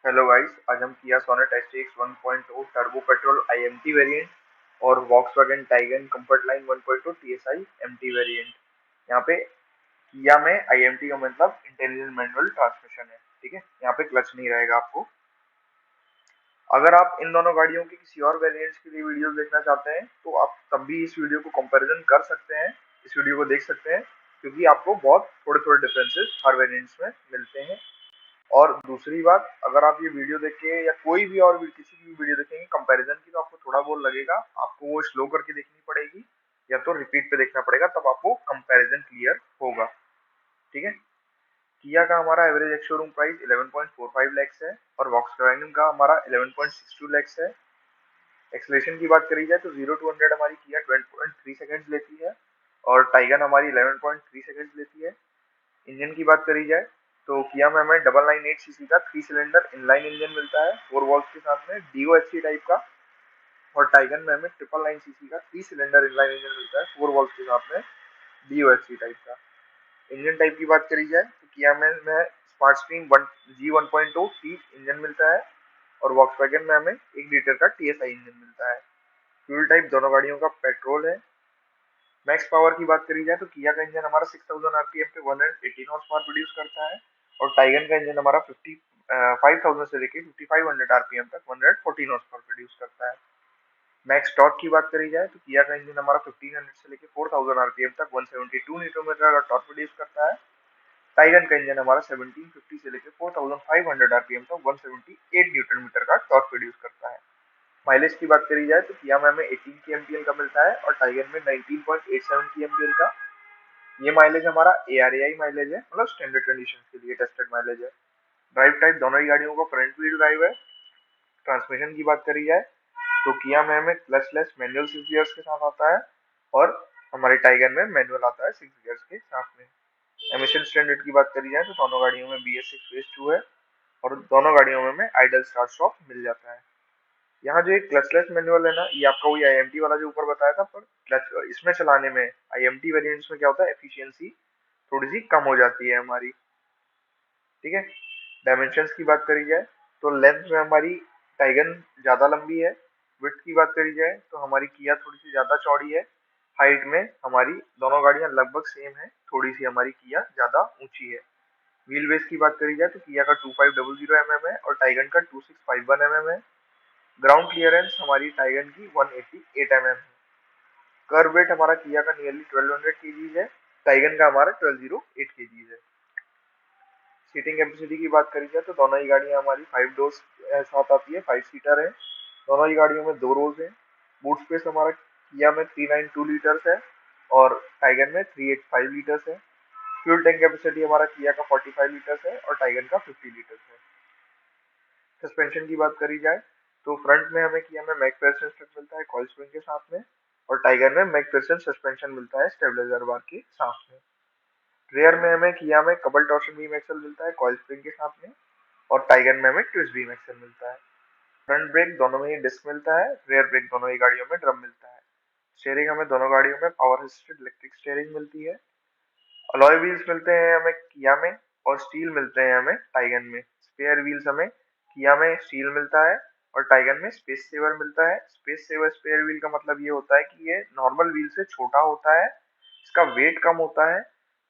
Hello guys, आज हम Kia Sonet STX 1.0 turbo petrol iMT variant और Volkswagen Taigun Comfortline 1.2 TSI MT variant. यहाँ पे किया में आईएमटी का मतलब इंटेलिजेंट मैनुअल ट्रांसमिशन है। ठीक है, यहाँ पे क्लच नहीं रहेगा आपको। अगर आप इन दोनों गाड़ियों की किसी और वेरिएंट्स के लिए वीडियो देखना चाहते हैं तो आप तब भी इस वीडियो को कंपैरिजन कर सकते हैं, इस वीडियो को देख सकते हैं, क्योंकि आपको बहुत थोड़े थोड़े डिफरेंसेस हर वेरिएंट्स में मिलते हैं। और दूसरी बात, अगर आप ये वीडियो देख के या कोई भी और भी किसी की भी वीडियो देखेंगे कंपैरिजन की, तो आपको थोड़ा बहुत लगेगा, आपको वो स्लो करके देखनी पड़ेगी या तो रिपीट पे देखना पड़ेगा, तब आपको कंपैरिजन क्लियर होगा। ठीक है, किया का हमारा average ex showroom price 11.45 lakhs है और वॉक्सवैगन का हमारा 11.62 लैक्स है। एक्सलेशन की बात करी जाए तो 0 to 100 हमारी किया 20.3 सेकंड्स लेती है और टाइगन हमारी 11.3 सेकंड्स लेती है। इंजन की बात करी जाए तो किया में हमें 998 सीसी का 3 सिलेंडर इनलाइन इंजन मिलता है 4 वॉल्व के साथ में डीओएचसी टाइप का, और टाइगन में हमें 999 सीसी का 3 सिलेंडर इनलाइन इंजन मिलता है 4 वॉल्व के साथ में डीओएचसी टाइप का। इंजन टाइप की बात करी जाए तो किया में हमें smart stream G1.2 T engine मिलता है और वॉक्सवैगन में हमें 1 लीटर का टीएसआई इंजन मिलता है। फ्यूल टाइप दोनों गाड़ियों का पेट्रोल है। मैक्स पावर की बात करी जाए तो किया का इंजन हमारा 6000 आरपीएम पे 118 हॉर्स पावर प्रोड्यूस करता है और टाइगन का इंजन हमारा 5000 से लेके 5500 आरपीएम तक 114 हॉर्स पावर प्रोड्यूस करता है। मैक्स टॉर्क की बात करी जाए तो किया का इंजन हमारा 1500 से लेके 4000 आरपीएम तक 172 न्यूटन मीटर का टॉर्क प्रोड्यूस करता है। टाइगन का इंजन हमारा 1750 से लेके 4500 आरपीएम तक 178 न्यूटन मीटर का टॉर्क प्रोड्यूस करता है। माइलेज की बात करी जाए तो किया में हमें 18 की एमपीएल का मिलता है और टाइगर में 19.87 की एमपीएल का। ये माइलेज हमारा एआरएआई माइलेज है, मतलब स्टैंडर्ड कंडीशन के लिए टेस्टेड माइलेज है। ड्राइव टाइप दोनों ही गाड़ियों का फ्रंट व्हील ड्राइव है। ट्रांसमिशन की बात करी जाए तो किया में हमें क्लचलेस मैनुअल 6 गियर्स के साथ आता है और हमारे टाइगर में मैनुअल आता है 6 गियर्स के साथ में। एमिशन स्टैंडर्ड की बात करी जाए तो दोनों गाड़ियों में BS6 फेज 2 है और दोनों गाड़ियों में हमें आइडल स्टार्ट स्टॉप मिल जाता है। यहाँ जो एक क्लचलेस मैनुअल है ना, ये आपका वही आईएमटी वाला जो ऊपर बताया था, पर क्लच इसमें चलाने में आईएमटी वेरिएंट्स में क्या होता है, एफिशिएंसी थोड़ी सी कम हो जाती है हमारी। ठीक है, डायमेंशंस की बात करी जाए तो लेंथ में हमारी टाइगन ज्यादा लंबी है। विड्थ की बात करी जाए तो हमारी किया थोड़ी सी ज्यादा चौड़ी है। हाइट में हमारी दोनों गाड़ियां लगभग सेम है, थोड़ी सी हमारी किया ज्यादा ऊंची है। व्हील बेस की बात करी जाए तो किया का 2500 है और टाइगन का 2651 है। ग्राउंड क्लियरेंस हमारी टाइगन की 188 है। कर्व वेट हमारा किया का नियरली 1200 केजीज है, टाइगन का हमारा 1208 केजीज है। सीटिंग कैपेसिटी की बात करी जाए तो दोनों ही गाड़ियां हमारी 5 डोर्स साथ आती है, 5 सीटर है। दोनों ही गाड़ियों में 2 रोज है। बूट स्पेस हमारा किया में 392 लीटर्स है और टाइगन में 385 लीटर्स है। फ्यूल टैंक कैपेसिटी हमारा किया का 45 लीटर्स है और टाइगन का 50 लीटर्स है। सस्पेंशन की बात करी जाए तो फ्रंट में हमें किया में मैकफेरसन स्ट्रिप मिलता है कॉइल स्प्रिंग के साथ में और टाइगर में मैकफेरसन सस्पेंशन मिलता है स्टेबलाइजर बार के साथ में। रेयर में हमें किया में कबल टॉर्शन बीम एक्सल मिलता है कॉइल स्प्रिंग के साथ में और टाइगर में हमें ट्विस्ट बीम एक्सल मिलता है। फ्रंट ब्रेक दोनों में ही डिस्क मिलता है, रेयर ब्रेक दोनों ही गाड़ियों में ड्रम मिलता है। स्टीयरिंग हमें दोनों गाड़ियों में पावर असिस्टेड इलेक्ट्रिक स्टीयरिंग मिलती है। अलॉय व्हील्स मिलते हैं हमें किया में और स्टील मिलते हैं हमें टाइगन में। स्पेयर व्हील्स हमें किया में स्टील मिलता है और टाइगन में स्पेस सेवर मिलता है। स्पेस सेवर स्पेयर व्हील का मतलब ये होता है कि ये नॉर्मल व्हील से छोटा होता है, इसका वेट कम होता है,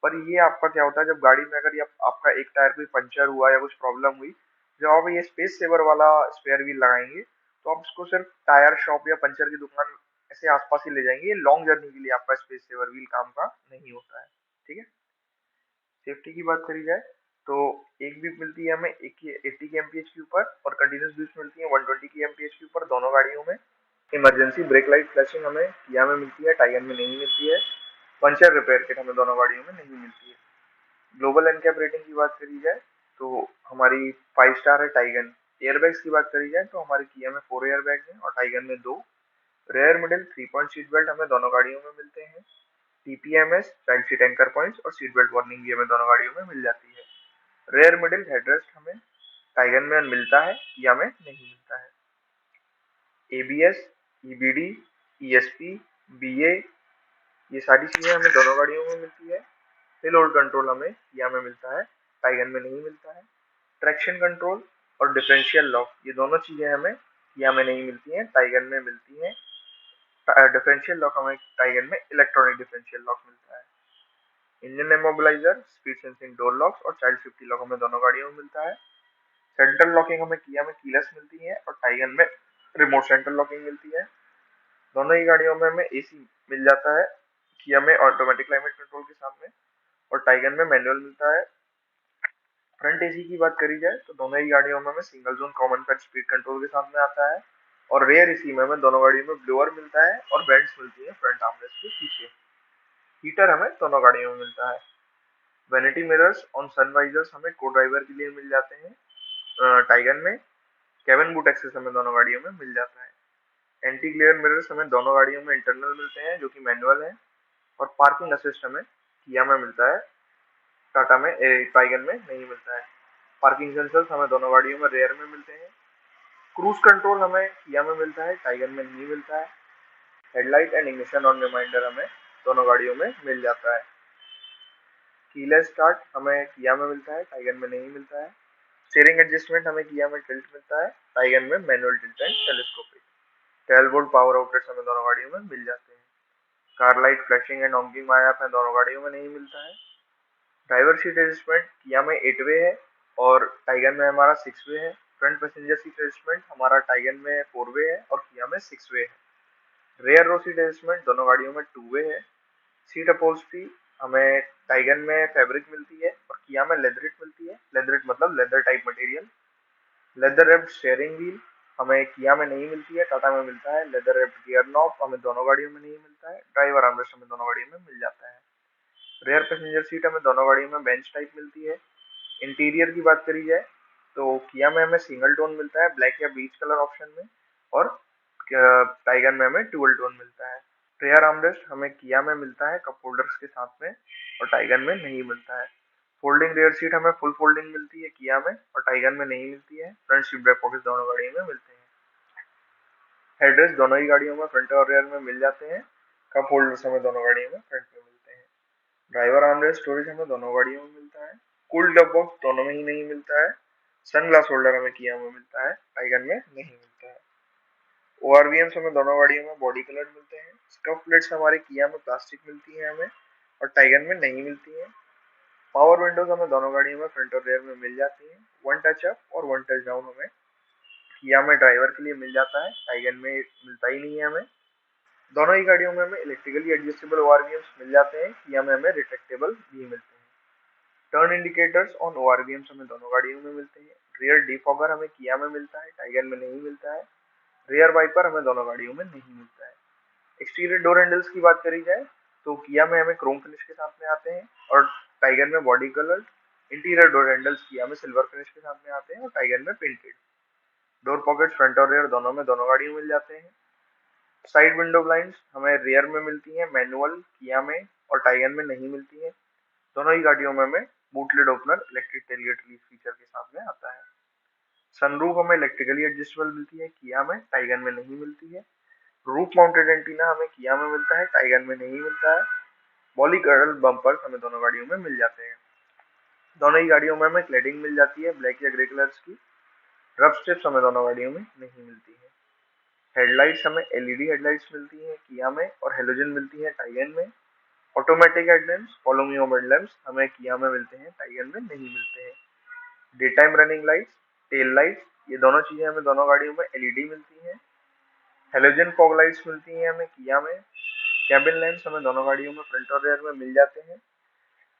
पर ये आपका क्या होता है, जब गाड़ी में अगर ये आपका एक टायर कोई पंचर हुआ या कुछ प्रॉब्लम हुई, जब आप ये स्पेस सेवर वाला स्पेयर व्हील लगाएंगे तो आप इसको सिर्फ टायर शॉप या पंचर की दुकान ऐसे आसपास ही ले जाएंगे, ये लॉन्ग जर्नी के लिए आपका स्पेस सेवर व्हील काम का नहीं होता है। ठीक है, सेफ्टी की बात करी जाए तो एक बीप मिलती है हमें 80 के एमपीएच के ऊपर और कंटिन्यूस बीप मिलती है 120 की एमपीएच के ऊपर दोनों गाड़ियों में। इमरजेंसी ब्रेक लाइट फ्लैशिंग हमें किया में मिलती है, टाइगन में नहीं मिलती है। पंचर रिपेयर किट हमें दोनों गाड़ियों में नहीं मिलती है। ग्लोबल एनकैप रेटिंग की बात करी जाए तो हमारी 5 स्टार है टाइगन। एयरबैग्स की बात करी जाए तो हमारी किया में 4 एयरबैग हैं और टाइगन में 2। Rear middle 3 point seat belt हमें दोनों गाड़ियों में मिलते हैं। TPMS child seat anchor points और सीट बेल्ट वार्निंग भी हमें दोनों गाड़ियों में मिल जाती है। रेयर मिडिल हेडरेस्ट हमें टाइगन में मिलता है या में नहीं मिलता है। एबीएस, ईबीडी, ईएसपी, बीए, ये सारी चीजें हमें दोनों गाड़ियों में मिलती है। हिल होल्ड कंट्रोल हमें या में मिलता है, टाइगन में नहीं मिलता है। ट्रैक्शन कंट्रोल और डिफरेंशियल लॉक, ये दोनों चीजें हमें किया में नहीं मिलती हैं, टाइगन में मिलती हैं। डिफरेंशियल लॉक हमें टाइगन में इलेक्ट्रॉनिक डिफरेंशियल लॉक मिलता है। Engine immobiliser, speed sensing door locks और चाइल्ड सेफ्टी लॉक हमें दोनों गाड़ियों में मिलता है। सेंट्रल लॉकिंग हमें किया में कीलेस मिलती है और टाइगन में रिमोट सेंट्रल लॉकिंग मिलती है। दोनों ही गाड़ियों में हमें एसी मिल जाता है, किया में ऑटोमेटिक क्लाइमेट कंट्रोल के साथ में, और टाइगन में मैनुअल मिलता है। फ्रंट एसी की बात करी जाए तो दोनों ही गाड़ियों में हमें single zone common pad speed control के साथ में आता है, और रेयर एसी में हमें दोनों गाड़ियों में ब्लोअर मिलता है और वेंट्स मिलती है फ्रंट आर्मरेस्ट के पीछे। हीटर हमें दोनों गाड़ियों में मिलता है। वैनिटी मिरर्स ऑन सनवाइजर्स हमें को ड्राइवर के लिए मिल जाते हैं टाइगन में। केबिन बूट एक्सेस हमें दोनों गाड़ियों में मिल जाता है। एंटी ग्लेयर मिरर्स हमें दोनों गाड़ियों में इंटरनल मिलते हैं जो कि मैनुअल है, और पार्किंग असिस्ट हमें किया में मिलता है, टाटा में टाइगन में नहीं मिलता है। पार्किंग सेंसर्स हमें दोनों गाड़ियों में रेयर में मिलते हैं। क्रूज कंट्रोल हमें किया में मिलता है, टाइगन में नहीं मिलता है। Headlight and ignition on reminder हमें दोनों गाड़ियों में मिल जाता है। कीलेस स्टार्ट हमें किया में मिलता है, टाइगन में नहीं मिलता है। स्टीयरिंग एडजस्टमेंट हमें किया में टिल्ट मिलता है, टाइगन में manual tilt and telescopic. 12 volt power outlets हमें दोनों गाड़ियों में मिल जाते हैं। Car light flashing and honking माया हमें दोनों गाड़ियों में नहीं मिलता है। ड्राइवर सीट एडजस्टमेंट किया में 8 वे है और टाइगन में हमारा 6 वे है। फ्रंट पैसेंजर सीट एडजस्टमेंट हमारा टाइगन में 4 वे है और किया में 6 वे है। रेयर रो सीट एडजस्टमेंट दोनों गाड़ियों में 2 वे है। सीट अपहोल्स्ट्री हमें टाइगन में फैब्रिक मिलती है और किया में लेदरिट मिलती है। लेदरिट मतलब leather type material. Leather raped steering wheel हमें किया में नहीं मिलती है, टाटा में मिलता है। लेदर रेप्ड गियर नॉब हमें दोनों गाड़ियों में नहीं मिलता है। ड्राइवर आर्मरेस्ट हमें दोनों गाड़ियों में मिल जाता है। रेयर पैसेंजर सीट हमें दोनों गाड़ियों में बेंच टाइप मिलती है। इंटीरियर की बात करी जाए तो किया में हमें सिंगल टोन मिलता है ब्लैक या बीच कलर ऑप्शन में, और टाइगर में हमें डुअल टोन मिलता है। रेयर आर्मरेस्ट हमें किया में मिलता है कप होल्डर्स के साथ में, और टाइगर में नहीं मिलता है। फोल्डिंग रेयर सीट हमें फुल फोल्डिंग मिलती है किया में, और टाइगर में नहीं मिलती है। फ्रंट सीट बैक पॉकेट दोनों गाड़ियों में मिलते हैं। हेडरेस्ट दोनों ही गाड़ियों में फ्रंट और रेयर में मिल जाते हैं। कप होल्डर्स हमें दोनों गाड़ियों में फ्रंट में मिलते हैं। ड्राइवर आर्मरेस्ट स्टोरेज हमें दोनों गाड़ियों में मिलता है। कूल डब बॉक्स दोनों में ही नहीं मिलता है। सन ग्लास होल्डर हमें किया में मिलता है, टाइगर में नहीं मिलता है। ओआरवीएम्स हमें दोनों गाड़ियों में बॉडी कलर मिलते हैं। स्कफ प्लेट्स हमारे किया में प्लास्टिक मिलती है हमें, और टाइगर में नहीं मिलती है। पावर विंडोज हमें दोनों गाड़ियों में फ्रंट और रेयर में मिल जाती है। वन टच अप और वन टच डाउन हमें किया में ड्राइवर के लिए मिल जाता है, टाइगर में मिलता ही नहीं है हमें। दोनों ही गाड़ियों में हमें इलेक्ट्रिकली एडजस्टेबल ओआरवीएम्स मिल जाते हैं, किया में हमें रिट्रैक्टेबल भी मिलते हैं। टर्न इंडिकेटर्स ऑन ओआरवीएम्स हमें दोनों गाड़ियों में मिलते हैं। रियर डिफॉगर हमें किया में मिलता है, टाइगर में नहीं मिलता है। रियर वाइपर हमें दोनों गाड़ियों में नहीं मिलता है। एक्सटीरियर डोर हैंडल्स की बात करी जाए तो किया में हमें क्रोम फिनिश के साथ में आते हैं, और टाइगर में body colour. Interior door handles किया में सिल्वर फिनिश के साथ में आते हैं, और टाइगर में पेंटेड। डोर पॉकेट्स फ्रंट और रेयर दोनों में दोनों गाड़ियों में मिल जाते हैं। साइड विंडो ब्लाइंड्स हमें रेयर में मिलती हैं, मैनुअल किया में, और टाइगर में नहीं मिलती है। दोनों ही गाड़ियों में हमें boot lid opener electric tailgate release feature के साथ में आता है। सनरूफ हमें इलेक्ट्रिकली एडजस्टेबल मिलती है, किया में, टाइगर में नहीं मिलती है। रूफ माउंटेड एंटीना हमें किया में मिलता है, टाइगर में नहीं मिलता है। बॉली कर्ल बम्पर्स हमें दोनों गाड़ियों में मिल जाते हैं। दोनों ही गाड़ियों में हमें क्लेडिंग मिल जाती है ब्लैक या ग्रे कलर्स की। रफ स्ट्रिप्स हमें दोनों गाड़ियों में नहीं मिलती है। हेडलाइट्स हमें एलईडी हेडलाइट्स मिलती है किया में, और हेलोजन मिलती है टाइगर में। Automatic headlamps follow me home headlamps हमें किया में मिलते हैं, टाइगर में नहीं मिलते हैं। Day time running lights, tail lights, ये दोनों चीजें हमें दोनों गाड़ियों में एलईडी मिलती हैं। हेलोजन फॉग लाइट्स मिलती हैं हमें किया में। कैबिन लैंप्स हमें दोनों गाड़ियों में फ्रंट और रेयर में मिल जाते हैं।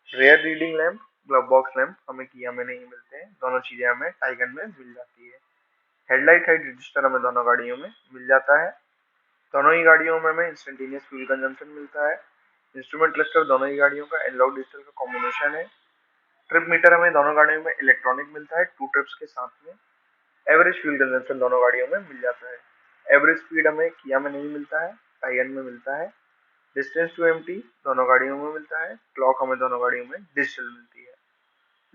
Rear reading lamp, glove box lamp हमें किया में नहीं मिलते हैं, दोनों चीजें हमें टाइगर में मिल जाती है। हेडलाइट हाइट रजिस्टर हमें दोनों गाड़ियों में मिल जाता है। दोनों ही गाड़ियों में हमें इंस्टेंटेनियस फ्यूल कंजम्पशन मिलता है। इंस्ट्रूमेंट क्लस्टर दोनों ही गाड़ियों का एनालॉग डिजिटल का कॉम्बिनेशन है। ट्रिप मीटर हमें दोनों गाड़ियों में इलेक्ट्रॉनिक मिलता है 2 ट्रिप्स के साथ में। एवरेज फ्यूल कंजम्पशन दोनों गाड़ियों में मिल जाता है। एवरेज स्पीड हमें किया में नहीं मिलता है, टाइगर में मिलता है। डिस्टेंस टू एम्प्टी दोनों गाड़ियों में मिलता है। क्लॉक हमें दोनों गाड़ियों में डिजिटल मिलती है।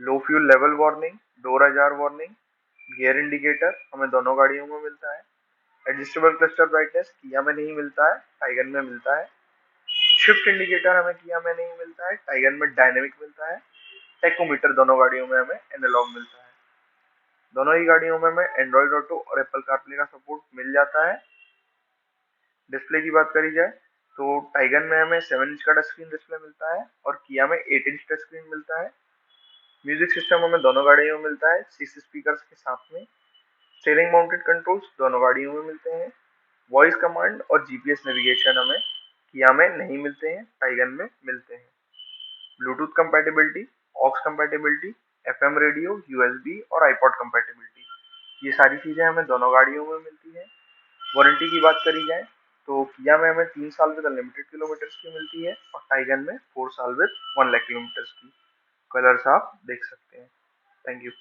Low fuel level warning, door ajar warning, gear indicator हमें दोनों गाड़ियों में मिलता है। एडजस्टेबल क्लस्टर ब्राइटनेस किया में नहीं मिलता है, टाइगर में मिलता है। शिफ्ट इंडिकेटर हमें किया में नहीं मिलता है, टाइगर में डायनेमिक मिलता है। टेकोमीटर दोनों गाड़ियों में हमें एनालॉग मिलता है। दोनों ही गाड़ियों में हमें एंड्रॉइड ऑटो और एप्पल कारप्ले का सपोर्ट मिल जाता है। डिस्प्ले की बात करी जाए तो टाइगन में हमें 7 इंच का टच स्क्रीन डिस्प्ले मिलता है और किया में 8 इंच टच स्क्रीन मिलता है। म्यूजिक सिस्टम हमें दोनों गाड़ियों में मिलता है 6 स्पीकर्स के साथ में। स्टीयरिंग माउंटेड कंट्रोल्स दोनों गाड़ियों में मिलते हैं। वॉइस कमांड और जीपीएस नेविगेशन हमें किया में नहीं मिलते हैं, टाइगन में मिलते हैं। Bluetooth compatibility, aux compatibility, FM radio, USB और आईपॉड कंपैटिबिलिटी, ये सारी चीजें हमें दोनों गाड़ियों में मिलती हैं। वारंटी की बात करी जाए तो किया में हमें 3 साल विद अनलिमिटेड किलोमीटर्स की मिलती है और टाइगन में 4 साल विद 1 लाख किलोमीटर्स की। कलर्स आप देख सकते हैं। Thank you.